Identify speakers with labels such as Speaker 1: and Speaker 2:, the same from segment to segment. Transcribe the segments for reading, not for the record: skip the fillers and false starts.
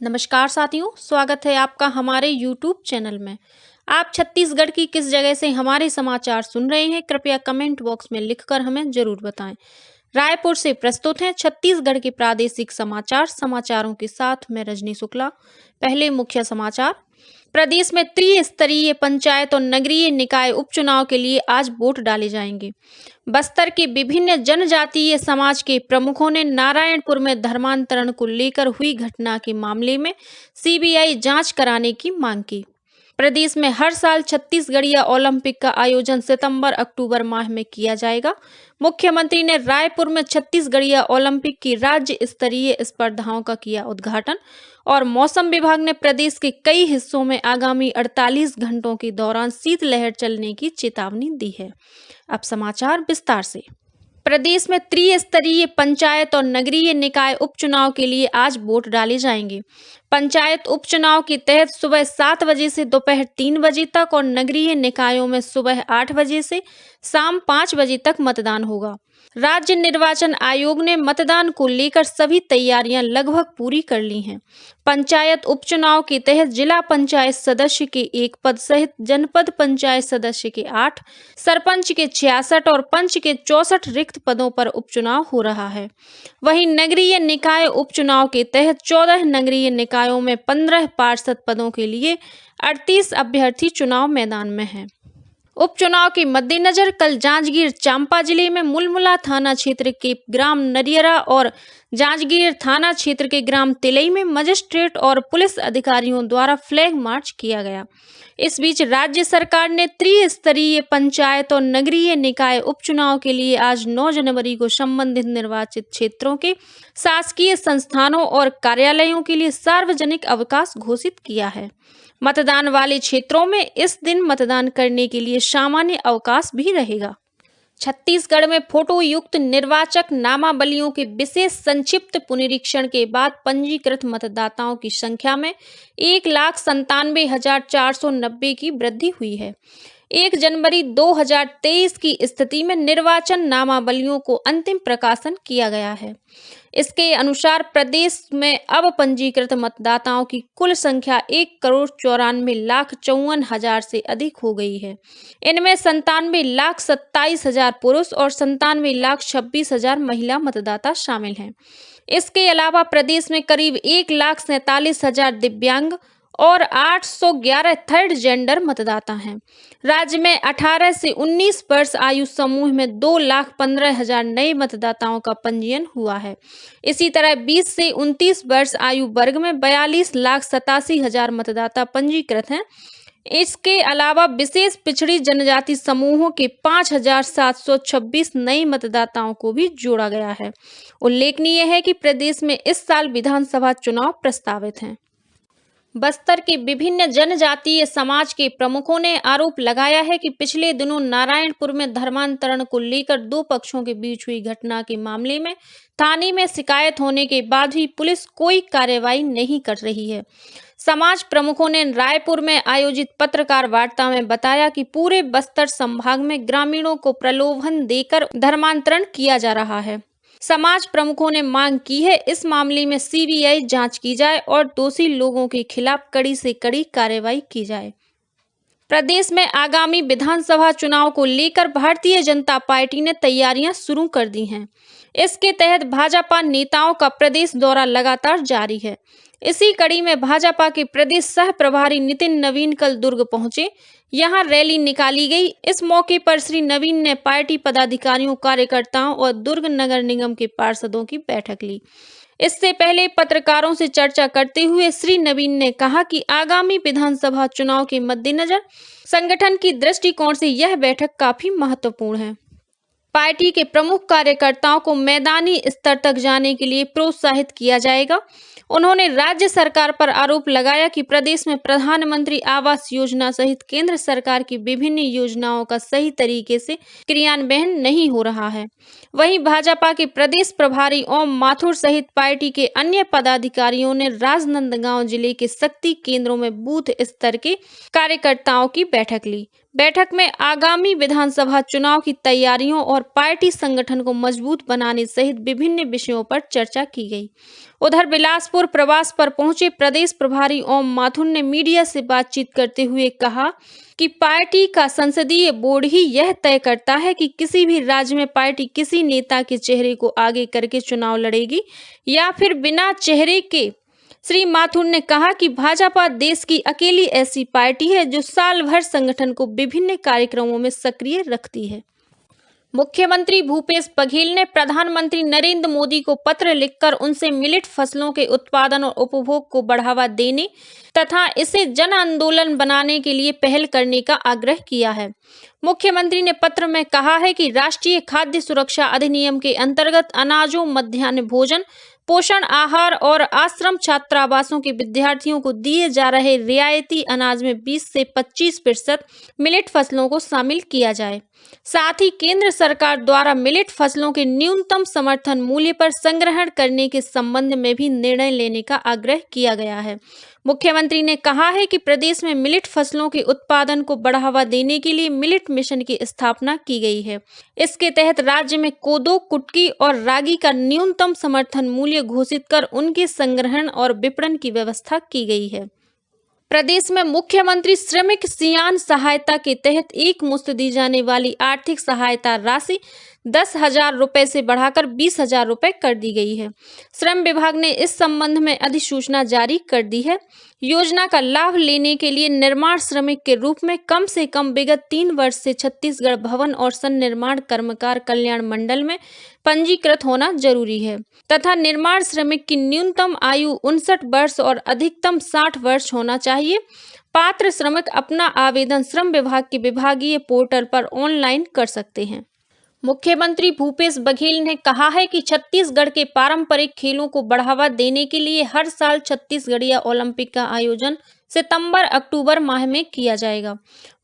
Speaker 1: नमस्कार साथियों, स्वागत है आपका हमारे YouTube चैनल में। आप छत्तीसगढ़ की किस जगह से हमारे समाचार सुन रहे हैं, कृपया कमेंट बॉक्स में लिखकर हमें जरूर बताएं। रायपुर से प्रस्तुत हैं छत्तीसगढ़ के प्रादेशिक समाचार। समाचारों के साथ मैं रजनी शुक्ला। पहले मुख्य समाचार। प्रदेश में त्रिस्तरीय पंचायत और नगरीय निकाय उपचुनाव के लिए आज वोट डाले जाएंगे। बस्तर के विभिन्न जनजातीय समाज के प्रमुखों ने नारायणपुर में धर्मांतरण को लेकर हुई घटना के मामले में सीबीआई जांच कराने की मांग की। प्रदेश में हर साल छत्तीसगढ़िया ओलंपिक का आयोजन सितंबर अक्टूबर माह में किया जाएगा। मुख्यमंत्री ने रायपुर में छत्तीसगढ़िया ओलंपिक की राज्य स्तरीय स्पर्धाओं का किया उद्घाटन। और मौसम विभाग ने प्रदेश के कई हिस्सों में आगामी 48 घंटों के दौरान शीतलहर चलने की चेतावनी दी है। अब समाचार विस्तार से। प्रदेश में त्रिस्तरीय पंचायत और नगरीय निकाय उपचुनाव के लिए आज वोट डाले जाएंगे। पंचायत उपचुनाव के तहत सुबह 7 बजे से दोपहर 3 बजे तक और नगरीय निकायों में सुबह 8 बजे से शाम 5 बजे तक मतदान होगा। राज्य निर्वाचन आयोग ने मतदान को लेकर सभी तैयारियां लगभग पूरी कर ली हैं। पंचायत उपचुनाव के तहत जिला पंचायत सदस्य के 1 पद सहित जनपद पंचायत सदस्य के 8, सरपंच के 66 और पंच के 64 रिक्त पदों पर उपचुनाव हो रहा है। वहीं नगरीय निकाय उपचुनाव के तहत 14 नगरीय निकायों में 15 पार्षद पदों के लिए 38 अभ्यर्थी चुनाव मैदान में हैं। उपचुनाव के मद्देनजर कल जांजगीर चांपा जिले में मुलमुला थाना क्षेत्र के ग्राम नरियरा और जांजगीर थाना क्षेत्र के ग्राम तिलई में मजिस्ट्रेट और पुलिस अधिकारियों द्वारा फ्लैग मार्च किया गया। इस बीच राज्य सरकार ने त्रिस्तरीय पंचायत और नगरीय निकाय उपचुनाव के लिए आज 9 जनवरी को संबंधित निर्वाचित क्षेत्रों के शासकीय संस्थानों और कार्यालयों के लिए सार्वजनिक अवकाश घोषित किया है। मतदान वाले क्षेत्रों में इस दिन मतदान करने के लिए सामान्य अवकाश भी रहेगा। छत्तीसगढ़ में फोटो युक्त निर्वाचक नामावलियों के विशेष संक्षिप्त पुनरीक्षण के बाद पंजीकृत मतदाताओं की संख्या में 1,97,490 की वृद्धि हुई है। 1 जनवरी 2023 की स्थिति में निर्वाचन नामावलियों को अंतिम प्रकाशन किया गया है। इसके अनुसार प्रदेश में अब पंजीकृत मतदाताओं की कुल संख्या 1,94,54,000 से अधिक हो गई है। इनमें 97,27,000 पुरुष और 97,26,000 महिला मतदाता शामिल हैं। इसके अलावा प्रदेश में करीब 1,47,000 दिव्यांग और 811 थर्ड जेंडर मतदाता हैं। राज्य में 18 से 19 वर्ष आयु समूह में 2,15,000 नए मतदाताओं का पंजीयन हुआ है। इसी तरह 20 से 29 वर्ष आयु वर्ग में 42,87,000 मतदाता पंजीकृत हैं। इसके अलावा विशेष पिछड़ी जनजाति समूहों के 5,726 नए मतदाताओं को भी जोड़ा गया है। उल्लेखनीय है कि प्रदेश में इस साल विधानसभा चुनाव प्रस्तावित हैं। बस्तर के विभिन्न जनजातीय समाज के प्रमुखों ने आरोप लगाया है कि पिछले दिनों नारायणपुर में धर्मांतरण को लेकर 2 पक्षों के बीच हुई घटना के मामले में थाने में शिकायत होने के बाद भी पुलिस कोई कार्रवाई नहीं कर रही है। समाज प्रमुखों ने रायपुर में आयोजित पत्रकार वार्ता में बताया कि पूरे बस्तर संभाग में ग्रामीणों को प्रलोभन देकर धर्मांतरण किया जा रहा है। समाज प्रमुखों ने मांग की है इस मामले में सीबीआई जांच की जाए और दोषी लोगों के खिलाफ कड़ी से कड़ी कार्रवाई की जाए। प्रदेश में आगामी विधानसभा चुनाव को लेकर भारतीय जनता पार्टी ने तैयारियां शुरू कर दी हैं। इसके तहत भाजपा नेताओं का प्रदेश दौरा लगातार जारी है। इसी कड़ी में भाजपा के प्रदेश सह प्रभारी नितिन नवीन कल दुर्ग पहुंचे। यहां रैली निकाली गई। इस मौके पर श्री नवीन ने पार्टी पदाधिकारियों, कार्यकर्ताओं और दुर्ग नगर निगम के पार्षदों की बैठक ली। इससे पहले पत्रकारों से चर्चा करते हुए श्री नवीन ने कहा कि आगामी विधानसभा चुनाव के मद्देनजर संगठन की दृष्टिकोण से यह बैठक काफी महत्वपूर्ण है। पार्टी के प्रमुख कार्यकर्ताओं को मैदानी स्तर तक जाने के लिए प्रोत्साहित किया जाएगा। उन्होंने राज्य सरकार पर आरोप लगाया कि प्रदेश में प्रधानमंत्री आवास योजना सहित केंद्र सरकार की विभिन्न योजनाओं का सही तरीके से क्रियान्वयन नहीं हो रहा है। वहीं भाजपा के प्रदेश प्रभारी ओम माथुर सहित पार्टी के अन्य पदाधिकारियों ने राजनांदगांव जिले के शक्ति केंद्रों में बूथ स्तर के कार्यकर्ताओं की बैठक ली। बैठक में आगामी विधानसभा चुनाव की तैयारियों और पार्टी संगठन को मजबूत बनाने सहित विभिन्न विषयों पर चर्चा की गई। उधर बिलासपुर प्रवास पर पहुंचे प्रदेश प्रभारी ओम माथुर ने मीडिया से बातचीत करते हुए कहा कि पार्टी का संसदीय बोर्ड ही यह तय करता है कि किसी भी राज्य में पार्टी किसी नेता के चेहरे को आगे करके चुनाव लड़ेगी या फिर बिना चेहरे के। श्री माथुर ने कहा कि भाजपा देश की अकेली ऐसी पार्टी है जो साल भर संगठन को विभिन्न कार्यक्रमों में सक्रिय रखती है। मुख्यमंत्री भूपेश बघेल ने प्रधानमंत्री नरेंद्र मोदी को पत्र लिखकर उनसे मिलेट फसलों के उत्पादन और उपभोग को बढ़ावा देने तथा इसे जन आंदोलन बनाने के लिए पहल करने का आग्रह किया है। मुख्यमंत्री ने पत्र में कहा है कि राष्ट्रीय खाद्य सुरक्षा अधिनियम के अंतर्गत अनाजों, मध्याह्न भोजन, पोषण आहार और आश्रम छात्रावासों के विद्यार्थियों को दिए जा रहे रियायती अनाज में 20 से 25% मिलेट फसलों को शामिल किया जाए। साथ ही केंद्र सरकार द्वारा मिलेट फसलों के न्यूनतम समर्थन मूल्य पर संग्रहण करने के संबंध में भी निर्णय लेने का आग्रह किया गया है। मुख्यमंत्री ने कहा है कि प्रदेश में मिलेट फसलों के उत्पादन को बढ़ावा देने के लिए मिलेट मिशन की स्थापना की गई है। इसके तहत राज्य में कोदो, कुटकी और रागी का न्यूनतम समर्थन मूल्य घोषित कर उनके संग्रहण और विपणन की व्यवस्था की गई है। प्रदेश में मुख्यमंत्री श्रमिक सियान सहायता के तहत एक मुश्त दी जाने वाली आर्थिक सहायता राशि 10,000 रुपए से बढ़ाकर 20,000 रुपए कर दी गई है। श्रम विभाग ने इस संबंध में अधिसूचना जारी कर दी है। योजना का लाभ लेने के लिए निर्माण श्रमिक के रूप में कम से कम विगत 3 वर्ष से छत्तीसगढ़ भवन और सन्निर्माण कर्मकार कल्याण मंडल में पंजीकृत होना जरूरी है तथा निर्माण श्रमिक की न्यूनतम आयु 59 वर्ष और अधिकतम 60 वर्ष होना चाहिए। पात्र श्रमिक अपना आवेदन श्रम विभाग के विभागीय पोर्टल पर ऑनलाइन कर सकते हैं। मुख्यमंत्री भूपेश बघेल ने कहा है कि छत्तीसगढ़ के पारंपरिक खेलों को बढ़ावा देने के लिए हर साल छत्तीसगढ़िया ओलंपिक का आयोजन सितंबर-अक्टूबर माह में किया जाएगा।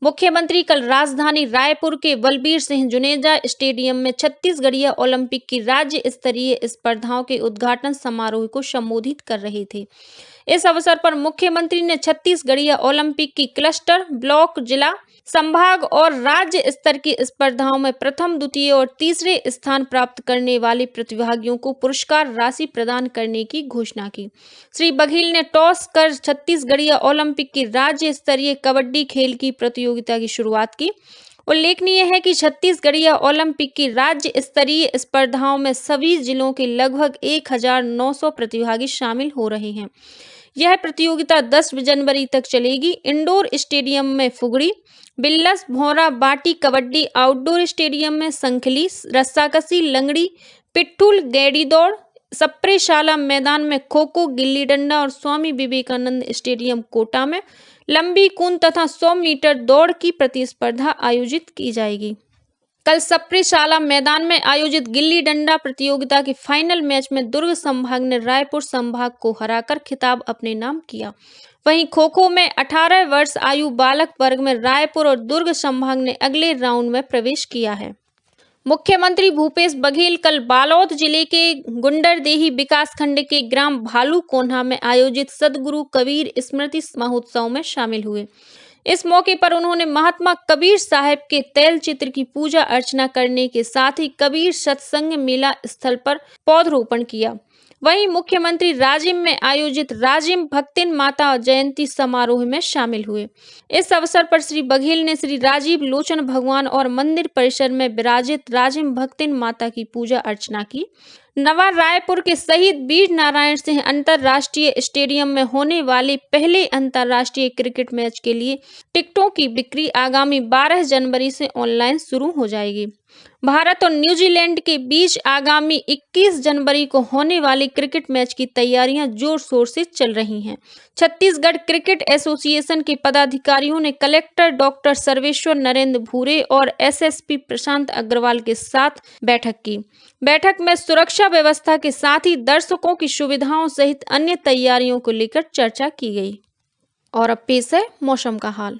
Speaker 1: मुख्यमंत्री कल राजधानी रायपुर के बलबीर सिंह जुनेजा स्टेडियम में छत्तीसगढ़िया ओलंपिक की राज्य स्तरीय स्पर्धाओं के उद्घाटन समारोह को संबोधित कर रहे थे। इस अवसर पर मुख्यमंत्री ने छत्तीसगढ़िया ओलंपिक की क्लस्टर, ब्लॉक, जिला, संभाग और राज्य स्तर की स्पर्धाओं में प्रथम, द्वितीय और तीसरे स्थान प्राप्त करने वाले प्रतिभागियों को पुरस्कार राशि प्रदान करने की घोषणा की। श्री बघेल ने टॉस कर छत्तीसगढ़िया ओलंपिक की राज्य स्तरीय कबड्डी खेल की प्रतियोगिता की शुरुआत की। उल्लेखनीय है कि छत्तीसगढ़िया ओलंपिक की राज्य स्तरीय स्पर्धाओं में सभी जिलों के लगभग 1,900 प्रतिभागी शामिल हो रहे हैं। यह प्रतियोगिता 10 जनवरी तक चलेगी। इंडोर स्टेडियम में फुगड़ी, बिल्लस, भौरा, बाटी कबड्डी, आउटडोर स्टेडियम में संखली, रस्साकसी, लंगड़ी, पिट्ठूल, गैडी दौड़, सप्रेशाला मैदान में खो-खो, गिल्ली डंडा और स्वामी विवेकानंद स्टेडियम कोटा में लंबी कूद तथा 100 मीटर दौड़ की प्रतिस्पर्धा आयोजित की जाएगी। कल सप्रेशाला मैदान में आयोजित गिल्ली डंडा प्रतियोगिता के फाइनल मैच में दुर्ग संभाग ने रायपुर संभाग को हराकर खिताब अपने नाम किया। वहीं खो-खो में 18 वर्ष आयु बालक वर्ग में रायपुर और दुर्ग संभाग ने अगले राउंड में प्रवेश किया है। मुख्यमंत्री भूपेश बघेल कल बालोद जिले के गुंडरदेही विकासखंड के ग्राम भालू कोन्हा में आयोजित सदगुरु कबीर स्मृति महोत्सव में शामिल हुए। इस मौके पर उन्होंने महात्मा कबीर साहब के तैल चित्र की पूजा अर्चना करने के साथ ही कबीर सत्संग मेला स्थल पर पौधरोपण किया। वहीं मुख्यमंत्री राजिम में आयोजित राजिम भक्तिन माता जयंती समारोह में शामिल हुए। इस अवसर पर श्री बघेल ने श्री राजीव लोचन भगवान और मंदिर परिसर में विराजित राजिम भक्तिन माता की पूजा अर्चना की। नवा रायपुर के शहीद वीर नारायण सिंह अंतर्राष्ट्रीय स्टेडियम में होने वाले पहले अंतर्राष्ट्रीय क्रिकेट मैच के लिए टिकटों की बिक्री आगामी 12 जनवरी से ऑनलाइन शुरू हो जाएगी। भारत और न्यूजीलैंड के बीच आगामी 21 जनवरी को होने वाले क्रिकेट मैच की तैयारियां जोर शोर से चल रही हैं। छत्तीसगढ़ क्रिकेट एसोसिएशन के पदाधिकारियों ने कलेक्टर डॉक्टर सर्वेश्वर नरेंद्र भूरे और एसएसपी प्रशांत अग्रवाल के साथ बैठक की। बैठक में सुरक्षा व्यवस्था के साथ ही दर्शकों की सुविधाओं सहित अन्य तैयारियों को लेकर चर्चा की गई। और अब पेश है मौसम का हाल।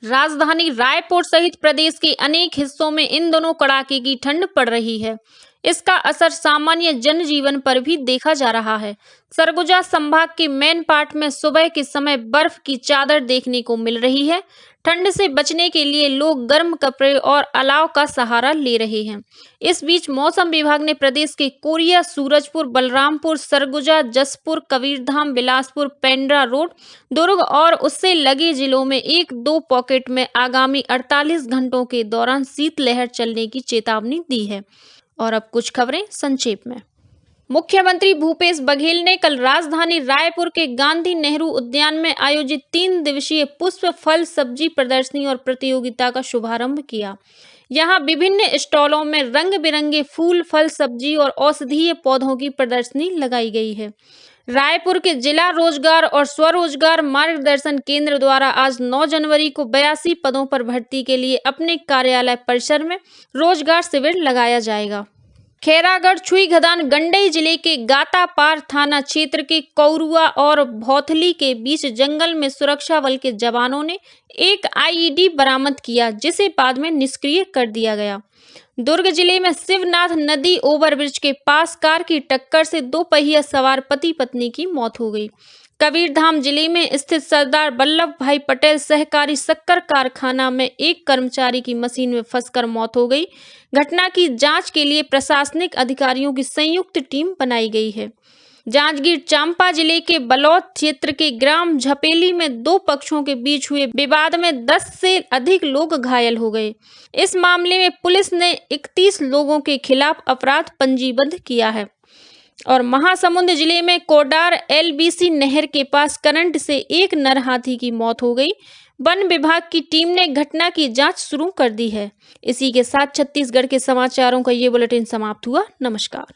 Speaker 1: राजधानी रायपुर सहित प्रदेश के अनेक हिस्सों में इन दिनों कड़ाके की ठंड पड़ रही है। इसका असर सामान्य जनजीवन पर भी देखा जा रहा है। सरगुजा संभाग के मेन पार्ट में सुबह के समय बर्फ की चादर देखने को मिल रही है। ठंड से बचने के लिए लोग गर्म कपड़े और अलाव का सहारा ले रहे हैं। इस बीच मौसम विभाग ने प्रदेश के कोरिया, सूरजपुर, बलरामपुर, सरगुजा, जसपुर, कबीरधाम, बिलासपुर, पेंड्रा रोड, दुर्ग और उससे लगे जिलों में 1-2 पॉकेट में आगामी 48 घंटों के दौरान शीतलहर चलने की चेतावनी दी है। और अब कुछ खबरें संक्षेप में। मुख्यमंत्री भूपेश बघेल ने कल राजधानी रायपुर के गांधी नेहरू उद्यान में आयोजित 3 दिवसीय पुष्प फल सब्जी प्रदर्शनी और प्रतियोगिता का शुभारंभ किया। यहां विभिन्न स्टॉलों में रंग बिरंगे फूल, फल, सब्जी और औषधीय पौधों की प्रदर्शनी लगाई गई है। रायपुर के जिला रोजगार और स्वरोजगार मार्गदर्शन केंद्र द्वारा आज 9 जनवरी को 82 पदों पर भर्ती के लिए अपने कार्यालय परिसर में रोजगार शिविर लगाया जाएगा। खैरागढ़ छुईखदान गंडई जिले के गातापार थाना क्षेत्र के कौरुआ और भौथली के बीच जंगल में सुरक्षा बल के जवानों ने एक आईईडी बरामद किया, जिसे बाद में निष्क्रिय कर दिया गया। दुर्ग जिले में शिवनाथ नदी ओवरब्रिज के पास कार की टक्कर से 2 पहिया सवार पति पत्नी की मौत हो गई। कबीरधाम जिले में स्थित सरदार वल्लभ भाई पटेल सहकारी शक्कर कारखाना में एक कर्मचारी की मशीन में फंसकर मौत हो गई। घटना की जांच के लिए प्रशासनिक अधिकारियों की संयुक्त टीम बनाई गई है। जांजगीर चांपा जिले के बलौद क्षेत्र के ग्राम झपेली में 2 पक्षों के बीच हुए विवाद में 10 से अधिक लोग घायल हो गए। इस मामले में पुलिस ने 31 लोगों के खिलाफ अपराध पंजीबद्ध किया है। और महासमुंद जिले में कोडार एलबीसी नहर के पास करंट से एक नर हाथी की मौत हो गई। वन विभाग की टीम ने घटना की जांच शुरू कर दी है। इसी के साथ छत्तीसगढ़ के समाचारों का ये बुलेटिन समाप्त हुआ। नमस्कार।